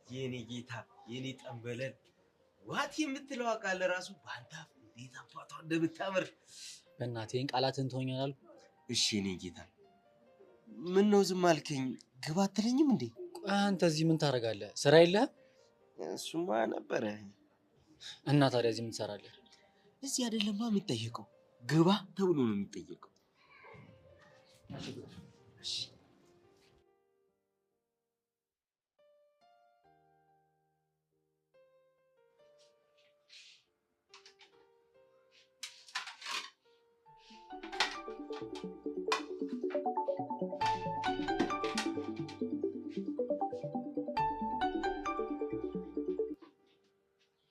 የኔ ጌታ የኔ ጠንበለል ዋት የምትለው ቃል ራሱ ባንታ እንዴት አባቷ እንደምታምር በእናቴን ቃላትን ተወኛል። እሺ የኔ ጌታ ምን ነው ዝም አልከኝ? ግባ አትለኝም እንዴ? ቆይ አንተ እዚህ ምን ታደርጋለህ? ስራ የለህም? እሱማ ነበረ። እና ታዲያ እዚህ ምን ትሰራለህ? እዚህ አይደለማ የሚጠየቀው፣ ግባ ተብሎ ነው የሚጠየቀው። እሺ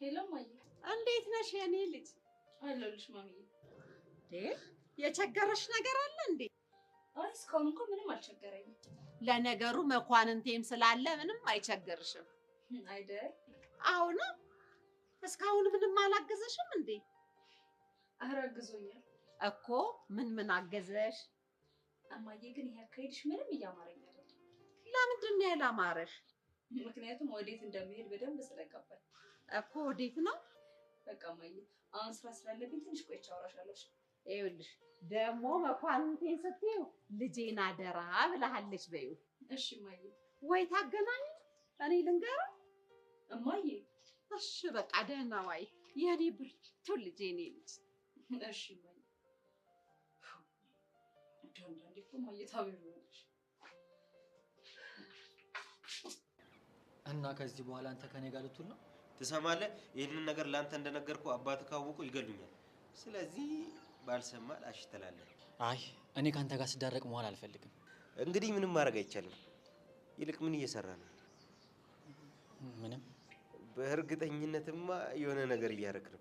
ሄሎ ማዬ፣ እንዴት ነሽ የኔ ልጅ? አለሁልሽ ማሚዬ። የቸገረሽ ነገር አለ እንዴ? አይ እስካሁን እንኳን ምንም አልቸገረኝም። ለነገሩ መኳንንቴም ስላለ ምንም አይቸገርሽም አይደል? አሁን እስካሁን ምንም አላገዘሽም እንዴ? ኧረ አግዞኛል እኮ። ምን አገዘሽ? እማዬ ግን ይሄ አካሄድሽ ምንም እያማረኝ አይደለም። ለምንድን ነው ያላማረሽ? ምክንያቱም ወዴት እንደሚሄድ በደንብ ስለገባኝ እኮ። ወዴት ነው? በቃ እማዬ አሁን ስራ ስላለብኝ ትንሽ ቆይቼ አወራሻለሁ። ይኸውልሽ ደግሞ መኳንንቴን ስትይው ልጄን አደራ ብለሃለች በይው። እሺ እማዬ። ወይ ታገናኝ እኔ ልንገረው እማዬ። እሺ በቃ ደህና ዋይ የኔ ብርቱ ልጄ የኔ ልጅ። እሺ እማዬ። አንዳንዴ እኮ እማዬ ታበዛለሽ። እና ከዚህ በኋላ አንተ ከኔ ጋር ልትውል ነው? ትሰማለህ? ይህንን ነገር ላንተ እንደነገርኩ አባት ካወቁ ይገሉኛል። ስለዚህ ባልሰማ ላሽ ትላለህ። አይ እኔ ካንተ ጋር ስዳረቅ መሆን አልፈልግም። እንግዲህ ምንም ማድረግ አይቻልም። ይልቅ ምን እየሰራ ነው? ምንም። በእርግጠኝነትማ የሆነ ነገር እያደረክ ነው።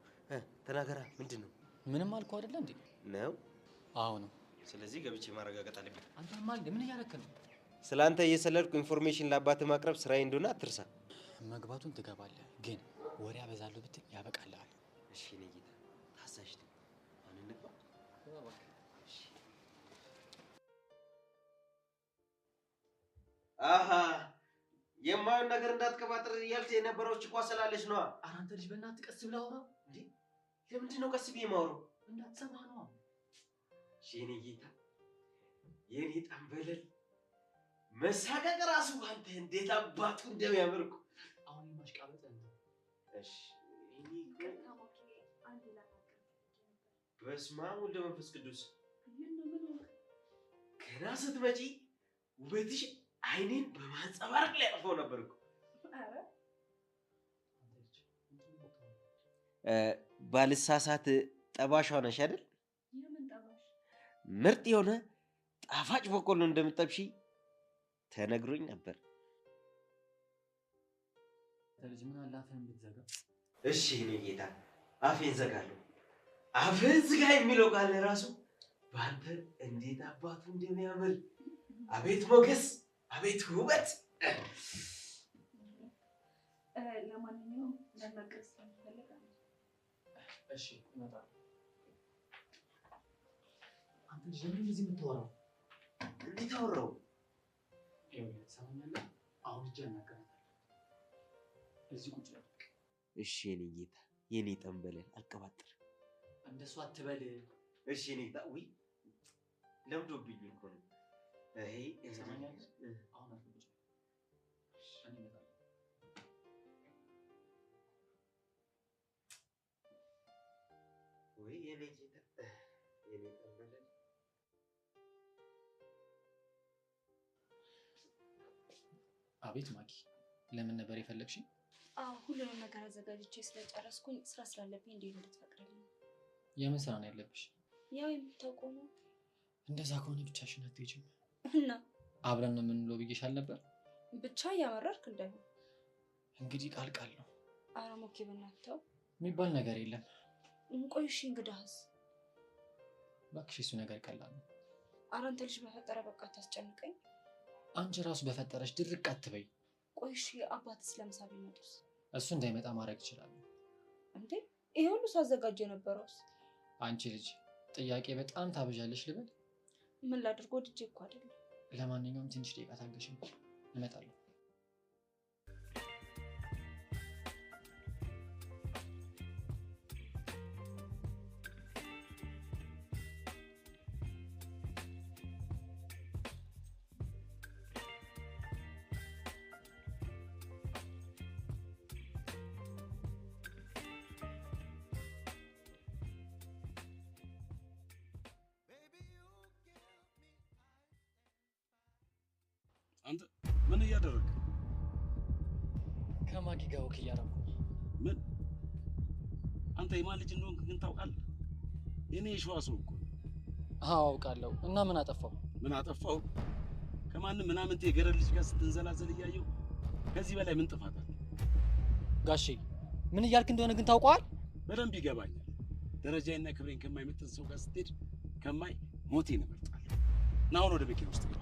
ተናገራ። ምንድን ነው? ምንም አልኩ አይደለ እንዴ? ነው? አዎ ነው። ስለዚህ ገብቼ ማረጋገጥ አለብኝ። አንተ ማለት ምን እያደረክ ነው? ስላንተ እየሰለልኩ ኢንፎርሜሽን ለአባት ማቅረብ ስራዬ እንደሆነ አትርሳ። መግባቱን ትገባለህ፣ ግን ወሬ አበዛለሁ ብትል ያበቃልሃል። እሺ እኔ ጌታ ታዛዥ ነኝ። አሁን እንግባ። አሃ የማየውን ነገር እንዳትቀባጥር እያልክ የነበረው ችኳ ስላለች ነዋ። ኧረ አንተ ልጅ በእናትህ ቀስ ብለህ አውራ እንዴ! ለምንድን ነው ቀስ ብዬ የማወራው? እንዳትሰማህ ነዋ። እሺ የኔ ጌታ የኔ ጠንበለል መሳቀቅ ራሱ አንተ እንዴት አባቱ እንደሚያምርኩ አሁን ማሽቃበጥ ነው። እሺ እኔ በስመ አብ ወወልድ ወመንፈስ ቅዱስ ገና ስትመጪ ውበትሽ አይኔን በማንጸባረቅ ላይ አጥፎ ነበርኩ። ባልሳሳት ጠባሽ ሆነሽ አይደል? የምን ጠባሽ? ምርጥ የሆነ ጣፋጭ በቆሎ እንደምጠብሺ ተነግሮኝ ነበር። ልጅ ምን አለ አፍህን ብትዘጋ? እሺ እኔ ጌታ አፌን ዘጋለሁ። አፍህን ዝጋ የሚለው ቃል ራሱ በአንተ እንዴት አባቱ እንደሚያምር! አቤት ሞገስ፣ አቤት ውበት! ለማንኛውም ለናገር ስለምፈልግ እሺ እመጣለሁ። አንተ ልጅ ለምን እንደዚህ የምታወራው? እንዴት አወራው? ይኸውልህ ትሰማኛለህ? አሁን ሂጅ አናግራታለሁ። እዚህ ቁጭ በል። እሺ የኔ ጌታ የኔ ጠንበለል አልቀባጥር። እንደሱ አትበል። እሺ የኔ ጌታ ውይ ለምዶብኝ እኮ ነው። አይ ትሰማኛለህ? አሁን አትቁጭ። እኔ እመጣለሁ። ወይ የኔ ጌታ የኔ ጠንበለል አቤት ማኪ፣ ለምን ነበር የፈለግሽኝ? ሁሉንም ነገር አዘጋጅቼ ስለጨረስኩኝ ስራ ስላለብኝ እንዴት እንድትፈቅድልኝ። የምን ስራ ነው ያለብሽ? ያው የምታውቀው ነው። እንደዛ ከሆነ ብቻሽን አትሄጂም እና አብረን ነው የምንውለው ብዬሻል ነበር። ብቻ እያመረርክ እንዳይሆን እንግዲህ ቃል ቃል ነው። ኧረ ሞኬ በእናትህ ተው የሚባል ነገር የለም። ቆይ እሺ እንግዳህስ? እባክሽ እሱ ነገር ቀላል ነው። ኧረ አንተ ልጅ በፈጠረ በቃ አታስጨንቀኝ። አንቺ ራሱ በፈጠረሽ ድርቅ አትበይ። ቆይ እሺ አባትስ ለምሳ ቢመጡስ? እሱ እንዳይመጣ ማድረግ ይችላል እንዴ? ይሄ ሁሉ ሳዘጋጅ የነበረውስ? አንቺ ልጅ ጥያቄ በጣም ታበዣለሽ ልበል? ምን ላድርግ? ወድጄ እኮ አይደለም። ለማንኛውም ትንሽ ደቂቃ ታገሽኝ፣ እመጣለሁ። ምን እያደረግህ? ከማጊ ጋር ወክ እያደረኩ። ምን? አንተ የማን ልጅ እንደሆንክ ግን ታውቃለህ? የኔ የሸዋ ሰው እኮ። አዎ አውቃለሁ። እና ምን አጠፋው? ምን አጠፋው? ከማንም ምናምንቴ የገረድ ልጅ ጋር ስትንዘላዘል እያየሁ ከዚህ በላይ ምን ጥፋት አለ? ጋሼ ምን እያልክ እንደሆነ ግን ታውቀዋል? በደንብ ይገባኛል። ደረጃዬና ክብሬን ከማይመጥን ሰው ጋር ስትሄድ ከማይ ሞቴን እመርጣለሁ። ና አሁን ወደ ቤቴ ውስጥ ግባ።